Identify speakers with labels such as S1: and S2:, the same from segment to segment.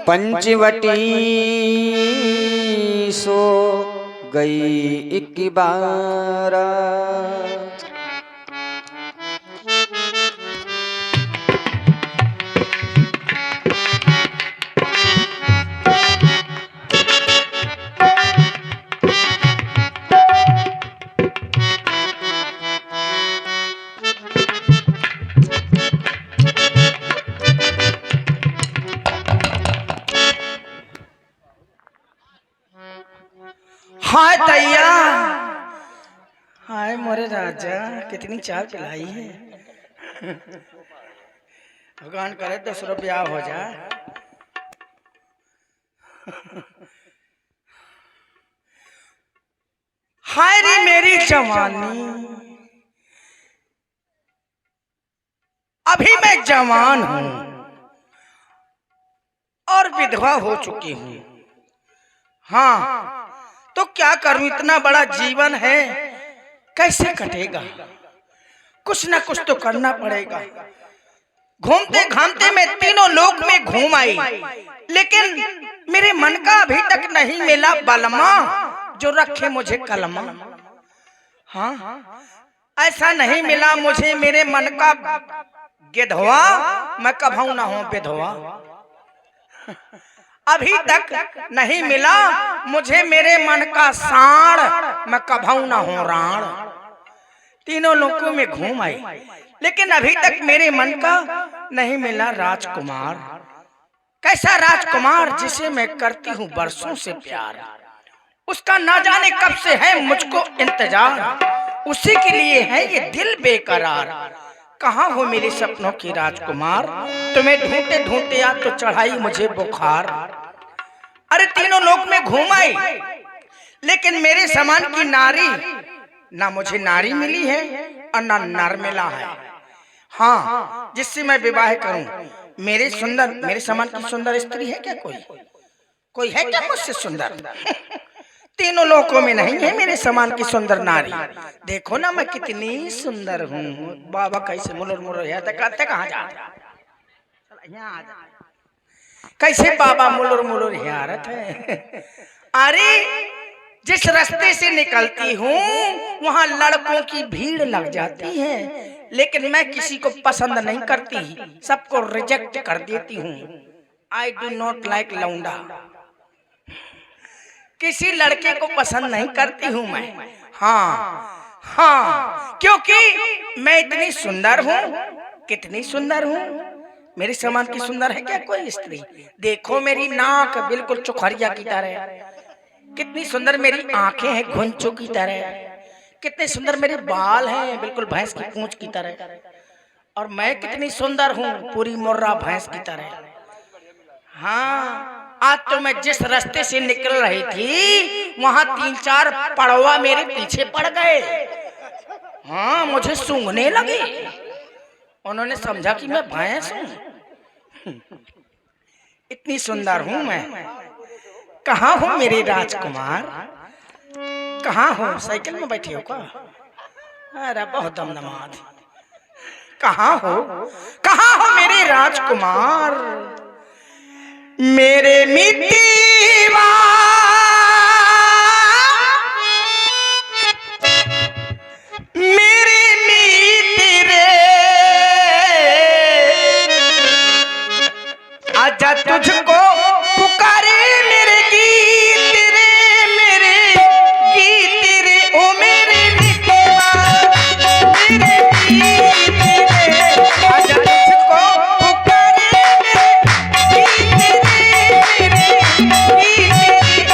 S1: पंचवटी सो गई एक बार।
S2: हाय दैया, हाय मोरे राजा, कितनी चाय पिलाई है। भगवान करे 10 रुपया हो जाए। हाय रे मेरी जवानी, अभी मैं जवान हूं और विधवा हो चुकी हूं। हाँ तो क्या करूं, इतना बड़ा जीवन है, कैसे कटेगा। कुछ ना कुछ तो करना पड़ेगा। घूमते घामते मैं तीनों लोक में घूम आई, लेकिन मेरे मन का अभी तक नहीं मिला बलमा जो रखे मुझे कलमा। हाँ ऐसा नहीं मिला मुझे मेरे मन का गिधवा, मैं कभू ना हूं विधवा। अभी तक नहीं मिला मुझे मेरे मन का साण, मैं कभू ना हूं राण। तीनों लोकों में घूम आई, लेकिन अभी तक मेरे मन का नहीं मिला राजकुमार। कैसा राजकुमार जिसे मैं करती हूँ बरसों से प्यार। उसका ना जाने कब से है मुझको इंतजार, उसी के लिए है ये दिल बेकरार। कहाँ हो मेरे सपनों की राजकुमार, तुम्हें ढूंढते ढूंढते या तो चढ़ाई मुझे बुखार। अरे तीनों लोक में घूम आई, लेकिन मेरे समान की नारी, ना मुझे नारी मिली है और ना नर मिला है। हाँ जिससे मैं विवाह करूं। मेरे समान की सुंदर स्त्री है क्या? कोई है क्या मुझसे सुंदर? तीनों लोकों में नहीं है मेरे समान की सुंदर नारी। देखो ना मैं कितनी सुंदर हूँ। बाबा कैसे मुलर मुलर है, कहते कहाँ जा कैसे बाबा मुलर मुलर हियारत है। अरे जिस रास्ते से निकलती हूँ वहाँ लड़कों की भीड़ लग जाती है, लेकिन मैं किसी को पसंद नहीं करती, सबको रिजेक्ट कर देती हूँ। आई डू नॉट लाइक लौंडा, किसी लड़के को पसंद नहीं करती हूँ मैं। हाँ क्योंकि मैं इतनी सुंदर हूँ। कितनी सुंदर हूँ, मेरे समान की सुंदर है क्या कोई स्त्री? देखो मेरी नाक बिल्कुल चुखरिया की तरह, कितनी सुंदर मेरी आंखें हैं घुंचू की तरह, कितने सुंदर मेरे बाल हैं बिल्कुल भैंस की पूंछ की तरह, और मैं कितनी सुंदर हूँ पूरी मुर्रा भैंस की तरह। हाँ आज तो मैं जिस रास्ते से निकल रही थी वहां 3-4 पड़वा मेरे पीछे पड़ गए। हाँ मुझे सूंघने लगे, उन्होंने समझा कि मैं भैंस हूँ। इतनी सुंदर हूँ मैं। कहाँ हो मेरे राजकुमार, कहाँ हो? साइकिल में बैठे हो का? अरे बहुत दमदमाद। कहाँ हो मेरे राजकुमार, मेरे मित्तीवा, मेरे मित्र आजा तुझको पुकारे मेरे गीत रे, मेरे गीत रे, ओ मेरे मित्तीवा, मेरे गीत रे, आजा तुझको पुकारे मेरे गीत रे, मेरे गीत रे।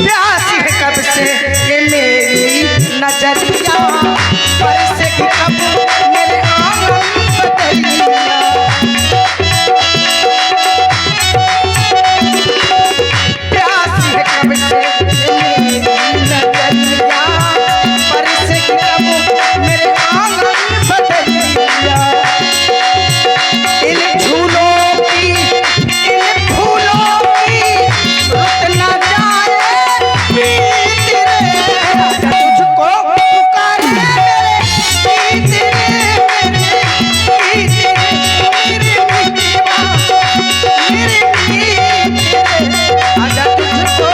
S2: प्यासी है कब से ये मेरी नजरिया, बरसे की कब मेरे आंगन बदलिया। प्यासी है कब से ये मेरी नजरिया, बरसे की कब मेरे आंगन बदलिया। इन झूलों की इन फूलों की रुत न जाए प्रीत रे, तुझको पुकारे मेरे प्रीत रे, मेरे प्रीत रे, मेरी मीठा मेरी प्रीत रे, आजा तुझको।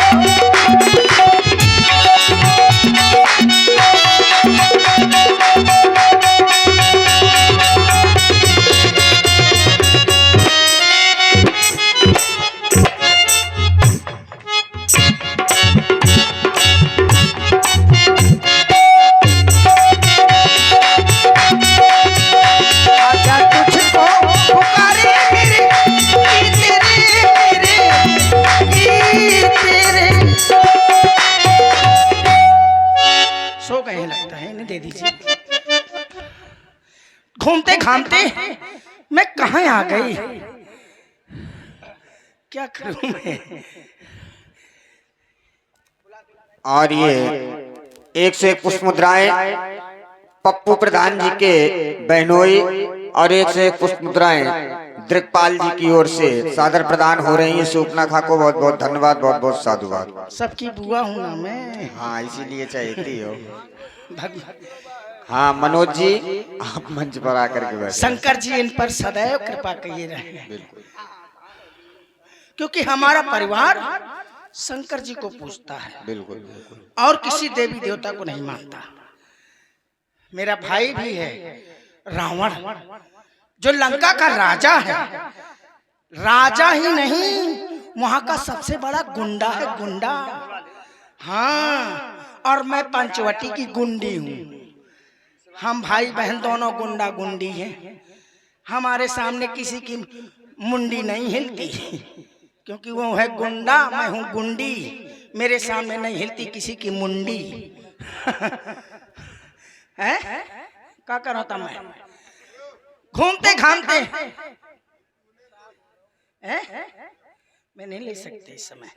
S2: सो गए लगता है, इन्हें दे दीजिए। घूमते घामते मैं कहाँ आ गई, क्या करूं मैं।
S1: और ये 101 पुष्प मुद्राएं पप्पू प्रधान जी के बहनोई और 101 पुष्प मुद्राएं दिग्पाल जी की ओर से सादर प्रदान हो रही है। सूपना खा को बहुत बहुत धन्यवाद, बहुत बहुत साधुवाद।
S2: सबकी बुआ हूं ना मैं।
S1: हाँ इसीलिए चाहती हो।
S2: भगवान
S1: हाँ मनोज जी आप मंच पर आकर के बैठे।
S2: शंकर जी इन पर सदैव कृपा किए रहे, क्योंकि हमारा परिवार शंकर जी को पूजता है,
S1: बिल्कुल
S2: और किसी देवी देवता को नहीं मानता। मेरा भाई भी है रावण, जो लंका का राजा है, राजा ही नहीं वहां का सबसे बड़ा गुंडा है, गुंडा। हाँ, और मैं पंचवटी की गुंडी हूँ। हम भाई बहन दोनों गुंडा गुंडी हैं। हमारे सामने किसी की मुंडी नहीं हिलती, क्योंकि वो है गुंडा, मैं हूँ गुंडी। मेरे सामने नहीं हिलती किसी की मुंडी। है क्या कर होता मैं घूमते घामते मैं नहीं ले सकते इस समय,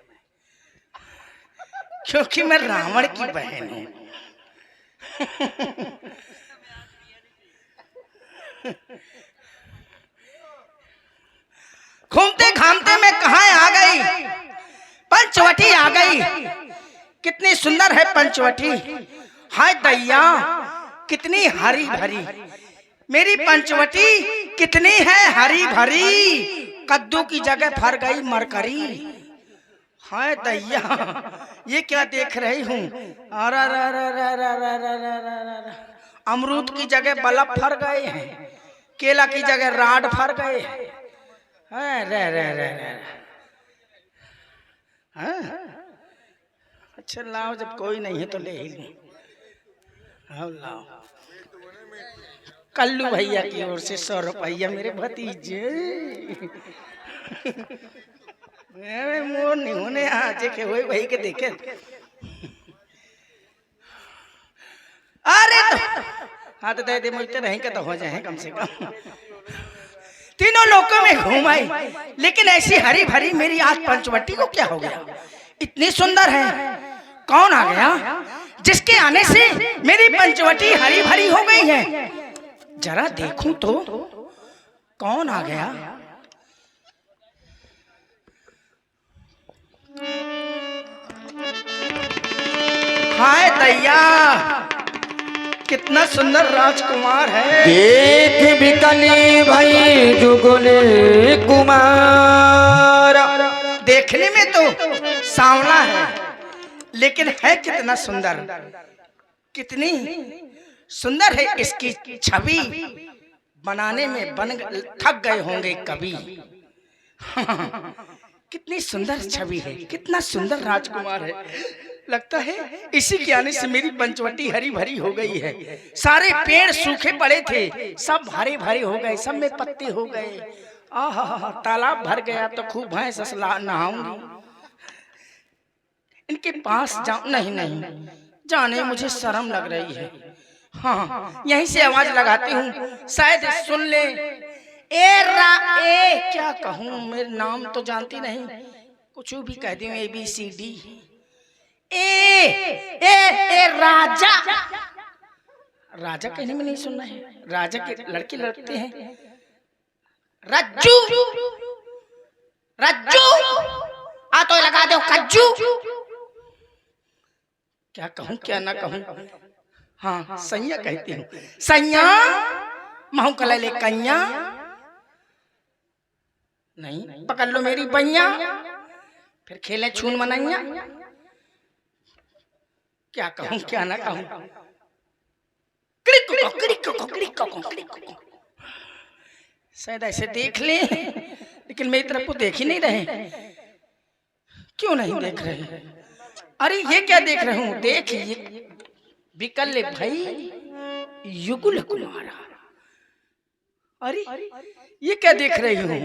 S2: क्योंकि मैं रावण की बहन हूं। घूमते घामते मैं कहाँ आ गई, पंचवटी आ गई। कितनी सुंदर है पंचवटी, हाय दैया कितनी हरी भरी मेरी पंचवटी, कितनी है हरी भरी। कद्दू की जगह फर गई मरकरी। हाय दैया ये क्या देख रही हूँ, अमरूद की जगह बल्ब फर गए हैं, केला की जगह राड फर गए हैं। अच्छा लाओ, जब कोई नहीं है तो ले ही लूं। लाओ कल्लू भैया की ओर से 100 रुपया मेरे भतीजे। मोर नहीं होने आज के हुए भाई के देखे। अरे तो हाँ तो दे मुझे नहीं का तो हो जाए कम से कम। तीनों लोगों में घूम आई, लेकिन ऐसी हरी भरी मेरी आज पंचवटी को क्या हो गया, इतनी सुंदर है। कौन आ गया जिसके आने से मेरी पंचवटी हरी भरी हो गई है। जरा देखूं तो कौन आ गया। हाय दैया कितना सुंदर राजकुमार है।
S1: देख बिकली भाई जुगले कुमार।
S2: देखने में तो सांवला है, लेकिन है कितना सुंदर, कितनी सुंदर है इसकी छवि। बनाने में थक गए होंगे कवि। कितनी सुंदर छवि है, कितना सुंदर राजकुमार है। लगता है इसी के आने से मेरी पंचवटी हरी भरी हो गई है। सारे पेड़ सूखे पड़े थे, सब हरे भरे हो गए, सब में पत्ते हो गए। आहा तालाब भर गया तो खूब भैंस नहाऊंगी। इनके पास जाऊं? नहीं नहीं, जाने मुझे शर्म लग रही है। हाँ, यहीं से आवाज लगाती हूँ, शायद सुन ले। क्या कहूँ, मेरे नाम तो जानती नहीं, कुछ भी कह दूं, ABCD। ए राजा। राजा कहने में नहीं सुनना है, राजा के लड़के लड़ते हैं। रज्जू, रज्जू आ तो लगा दो कज्जू। क्या कहूँ क्या ना कहूँ? हाँ, सैया कहती हूँ। सैया महू कला ले कन्या, नहीं पकड़ लो मेरी बैया, फिर खेले छून मनैया। क्या कहूँ क्या ना कहूँ? शायद ऐसे देख ले, लेकिन मेरी तरफ को देख ही नहीं रहे। क्यों नहीं देख रहे? अरे ये क्या देख रहे हूँ? देख ये विकल भाई युगल कुमारा। अरे ये क्या देख रही हूँ?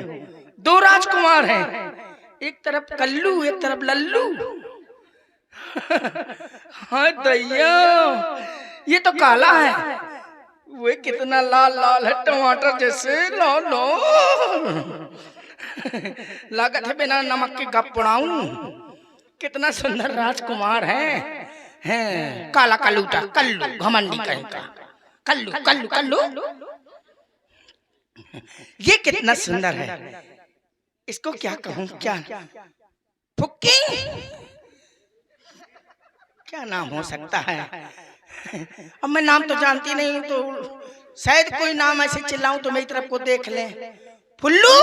S2: दो राजकुमार हैं, एक तरफ कल्लू एक तरफ लल्लू। हाँ दैया, ये तो काला है, वो कितना लाल लाल है, टमाटर जैसे। लो लो, लागत है बिना नमक के गपड़ाऊं। कितना सुंदर राजकुमार है। काला कलूटा, कल्लू घमंडी कहीं का, कल्लू कल्लू कल्लू। ये कितना सुंदर है, इसको क्या कहूँ क्या? फुक्की, क्या नाम हो सकता है? अब मैं नाम तो जानती नहीं, तो शायद कोई नाम ऐसे चिल्लाऊं तो मेरी तरफ को देख ले। फुल्लू,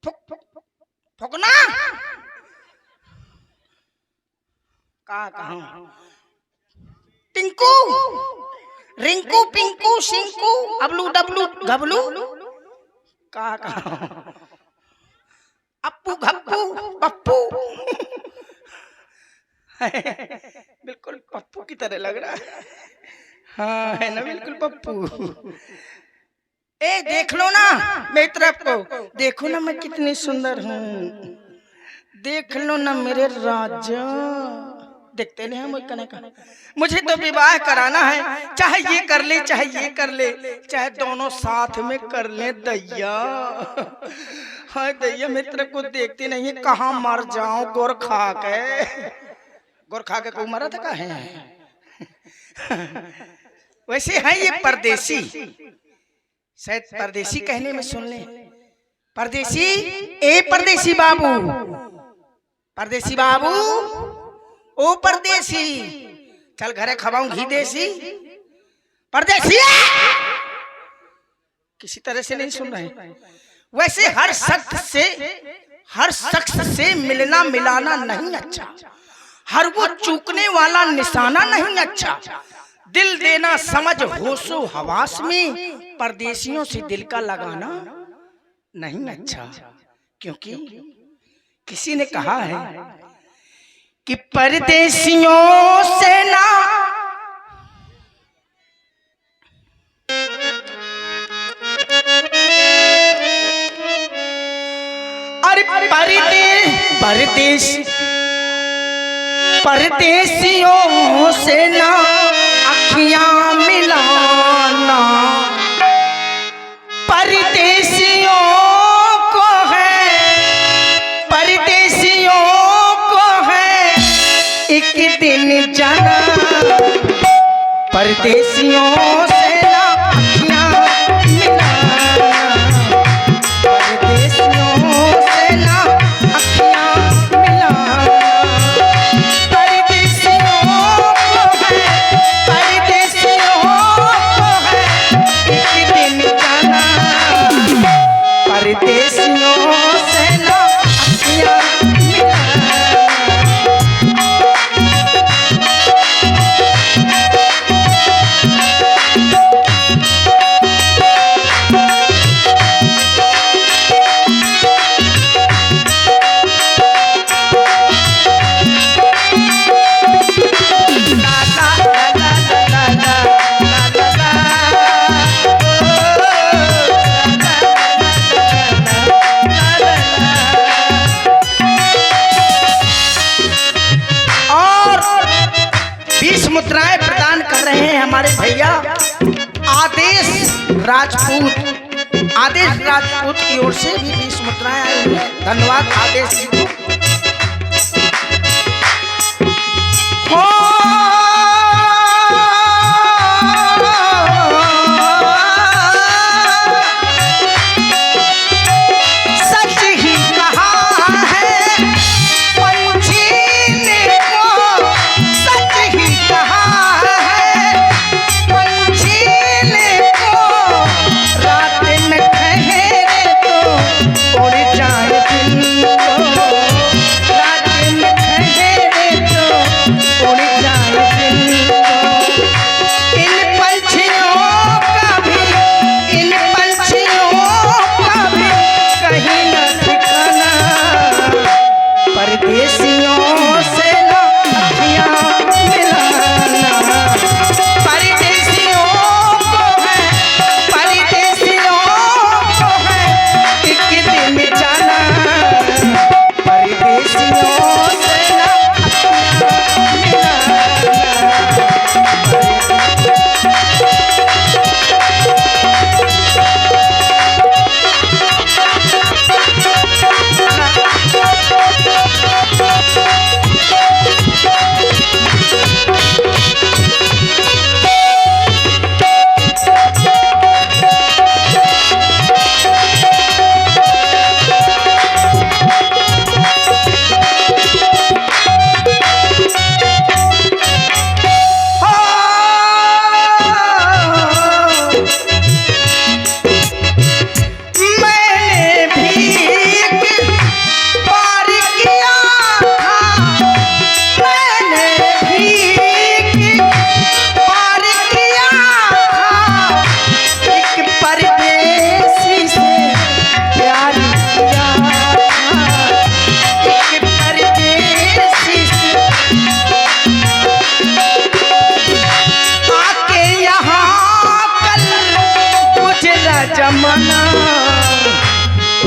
S2: फुकना, का कहूं? टिंकू, रिंकू, पिंकू, सिंकू, अबलू डबलू घबलू, का कहूं? अप्पू घप्पू पप्पू। बिल्कुल पप्पू की तरह लग रहा है। हाँ है ना, बिल्कुल पप्पू। ए देख लो ना मेरी तरफ को, देखो ना मैं कितनी सुंदर हूँ, देख लो ना मेरे राजा। देखते नहीं हम कहने का, मुझे तो विवाह कराना है, चाहे ये कर ले चाहे ये कर ले, चाहे दोनों साथ में कर ले दैया। हाँ दैया, मेरी तरफ को देखती नहीं है, कहाँ मर जाऊं गोर खा के। गोर खा के कोई मरा था का है? वैसे है ये परदेसी, शायद परदेसी कहने में सुन ले। परदेसी, ए परदेसी बाबू, परदेसी बाबू, ओ परदेसी, चल घरे खवाऊं घी देसी। परदेसी किसी तरह से नहीं सुन रहे। वैसे हर शख्स से मिलना मिलाना नहीं अच्छा, हर वो चूकने वाला निशाना नहीं अच्छा, दिल देना समझ होशो हवास में, परदेसियों से दिल का लगाना नहीं अच्छा। क्योंकि किसी ने कहा है कि परदेसियों से ना परदेसियों से ना अखियां मिलाना, परदेसियों को है एक दिन जाना, परदेसियों से ना अखियां मिलाना, परदेसियों से ना अखियां मिलाना, परदेसियों को है एक दिन जाना, परदेसियों से ना अखियां मिलाना। राजपूत आदेश राजपूत की ओर से भी 20 मुद्राएं आई हैं। धन्यवाद आदेश जी को। परदेसियों से ना पतिया मिलाना। परदेसियों को है एक दिन जाना।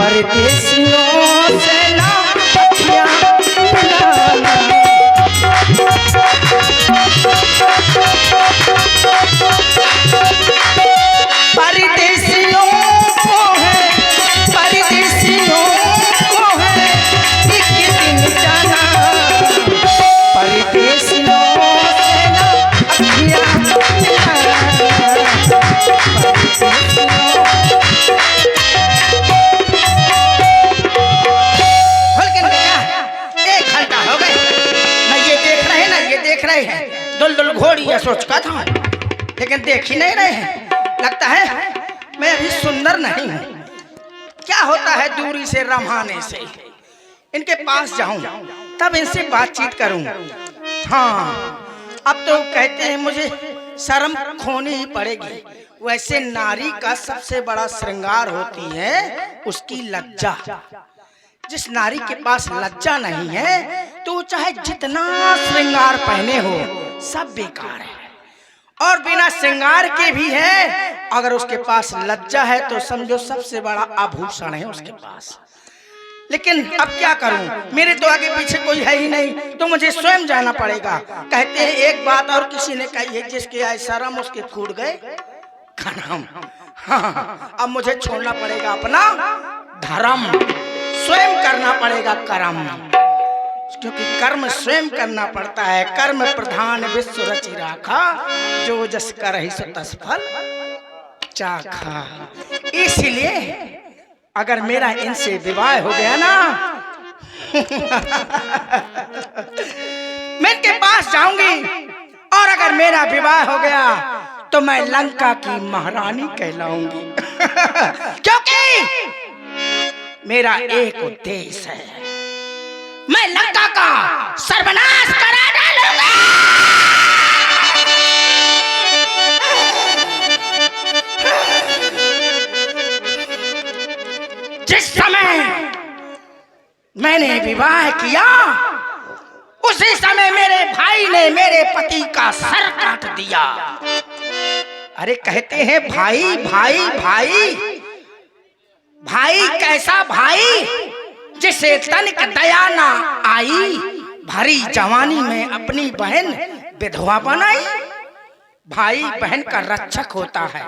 S2: परदेसियों से ना पतिया मिलाना। दुलदुल घोड़ी या सोच का था, लेकिन देख ही नहीं रहे हैं। लगता है मैं अभी सुंदर नहीं हूँ। क्या होता है दूरी से रमाने से, इनके पास जाऊं तब इनसे बातचीत करूं। हाँ, अब तो कहते हैं मुझे शर्म खोनी ही पड़ेगी। वैसे नारी का सबसे बड़ा श्रृंगार होती है उसकी लज्जा। जिस नारी के पास लज्जा नहीं है तो चाहे जितना श्रृंगार पहने हो सब बेकार है, और बिना श्रृंगार के भी है। अगर उसके पास लज्जा है तो समझो सबसे बड़ा आभूषण है उसके पास। लेकिन अब क्या करूं, मेरे तो आगे पीछे कोई है ही नहीं, तो मुझे स्वयं जाना पड़ेगा। कहते हैं एक बात और किसी ने कही है, जिसके आए शर्म उसके फूट गए कर्म। हाँ, अब मुझे छोड़ना पड़ेगा अपना धर्म, स्वयं करना पड़ेगा कर्म, क्योंकि कर्म स्वयं करना पड़ता है। कर्म प्रधान विश्व रचि राखा, जो जस करहि सो तस फल चाखा। इसलिए अगर मेरा इनसे विवाह हो गया ना मैं इनके पास जाऊंगी, और अगर मेरा विवाह हो गया तो मैं लंका की महारानी कहलाऊंगी। क्योंकि मेरा एक उद्देश्य है, मैं लंका का सर्वनाश करा डालूंगा। जिस समय मैंने विवाह किया उसी समय मेरे भाई ने मेरे पति का सर काट दिया। अरे कहते हैं भाई भाई भाई भाई, कैसा भाई जिसे तनिक दया ना आई, भरी जवानी में अपनी बहन विधवा बनाई। भाई बहन का रक्षक होता है,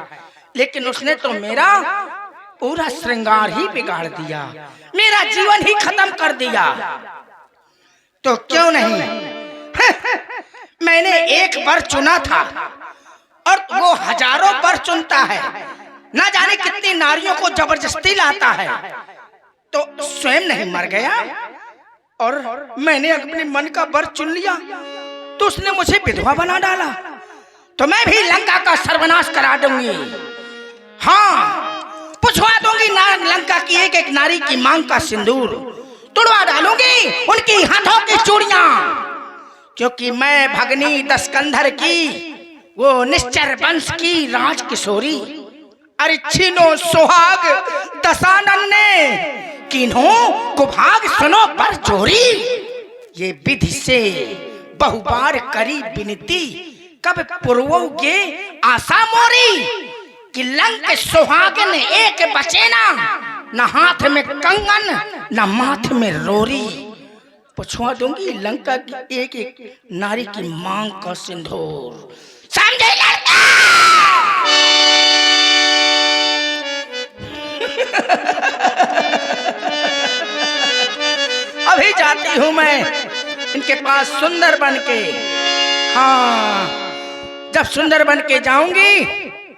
S2: लेकिन उसने तो मेरा पूरा श्रृंगार ही बिगाड़ दिया, मेरा जीवन ही खत्म कर दिया। तो क्यों नहीं, मैंने एक बार चुना था और वो हजारों बार चुनता है, ना जाने कितनी नारियों को जबरदस्ती लाता है, तो स्वयं नहीं मर गया। और मैंने अपने मन का वर चुन लिया तो उसने मुझे विधवा बना डाला। तो मैं भी लंका का सर्वनाश करा दूंगी। हाँ, पुछवा दूंगी लंका की एक एक नारी की मांग का सिंदूर, तुड़वा डालूंगी उनकी हाथों की चूड़ियां, क्योंकि मैं भगनी दशकंधर की, वो निश्चर वंश की राजकिशोरी, अरे छीनो सुहाग दशानन ने, किन्हों कुभाग सुनो पर चोरी। ये विधि से बहुबार करी विनती, कब पुरवोगे आशा मोरी, कि लंक सुहागन एक बचे ना, न हाथ में कंगन न माथ में रोरी। पुछवा दूंगी लंका की एक एक नारी की मांग का सिंदूर। समझे लड़का? अभी जाती हूं मैं इनके पास सुंदर बन के। हाँ, जब सुंदर बन के जाऊंगी